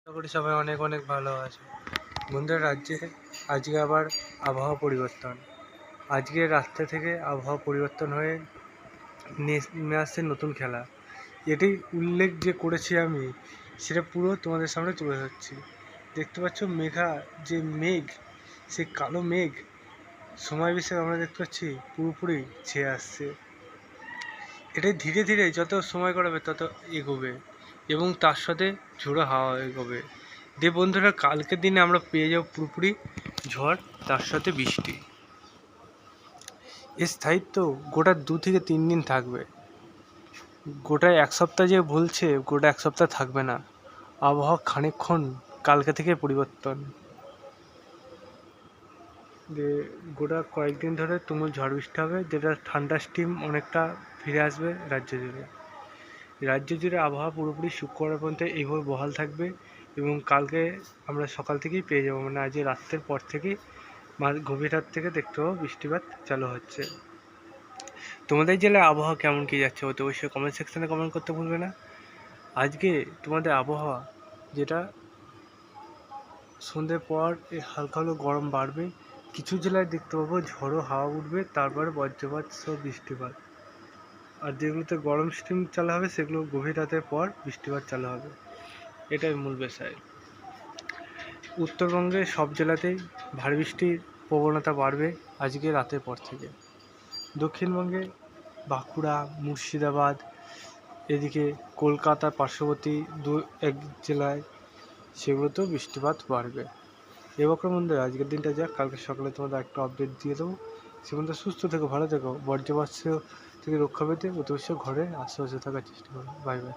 আশা করি সবাই অনেক অনেক ভালো আছে। বন্ধুরা, রাজ্যে আজকে আবার আবহাওয়া পরিবর্তন। আজকে রাত্রে থেকে আবহাওয়া পরিবর্তন হয়ে নেমে আসছে নতুন খেলা। এটাই উল্লেখ যে করেছি আমি, সেটা পুরো তোমাদের সামনে তুলে ধরছি। দেখতে পাচ্ছ যে মেঘ, সেই কালো মেঘ সময় বিশেষে আমরা দেখতে পাচ্ছি পুরোপুরি ছেয়ে আসছে। এটাই ধীরে ধীরে যত সময় গড়াবে তত এগোবে এবং তার সাথে ঝোড়ো হাওয়া এগোবে। বন্ধুরা, কালকের দিনে আমরা পেয়ে যাবো পুরোপুরি ঝড়, তার সাথে বৃষ্টি। এর স্থায়িত্ব গোটা 2 থেকে 3 দিন থাকবে। গোটা এক সপ্তাহ যে বলছে, গোটা এক সপ্তাহ থাকবে না। আবহাওয়া খানিকক্ষণ কালকে থেকে পরিবর্তন। গোটা কয়েকদিন ধরে তুমুল ঝড় বৃষ্টি হবে, যেটা ঠান্ডা স্টিম অনেকটা ফিরে আসবে রাজ্য জুড়ে আবহাওয়া পুরোপুরি শুক্রবার পর্যন্ত এইভাবে বহাল থাকবে এবং কালকে আমরা সকাল থেকেই পেয়ে যাবো, মানে আজ রাত্রের পর থেকেই গভীর রাত থেকে দেখতে পাবো বৃষ্টিপাত চালু হচ্ছে। তোমাদের জেলায় আবহাওয়া কেমন কি যাচ্ছে হতে অবশ্যই কমেন্ট সেকশনে কমেন্ট করতে ভুলবে না। আজকে তোমাদের আবহাওয়া যেটা সন্ধ্যের পর হালকা হলেও গরম বাড়বে, কিছু জেলায় দেখতে পাবো ঝড়ো হাওয়া উঠবে, তারপরে বজ্রপাত সহ বৃষ্টিপাত। আর যেগুলোতে গরম স্টিম চালু হবে সেগুলো গভীর রাতের পর বৃষ্টিপাত চালু হবে। এটাই মূল বিষয়। উত্তরবঙ্গের সব জেলাতেই ভারী বৃষ্টির প্রবণতা বাড়বে আজকে রাতের পর থেকে। দক্ষিণবঙ্গে বাঁকুড়া, মুর্শিদাবাদ, এদিকে কলকাতার পার্শ্ববর্তী এক জেলায় সেগুলোতেও বৃষ্টিপাত বাড়বে। এবছর মধ্যে আজকের দিনটা যাক, কালকে সকালে তোমাদের একটা আপডেট দিয়ে দেবো। সেখানে সুস্থ থেকো, ভালো থেকো, বজ্রপাত থেকে রক্ষা পেতে অতি অবশ্যই ঘরে আশেপাশে থাকার চেষ্টা করো। Bye bye.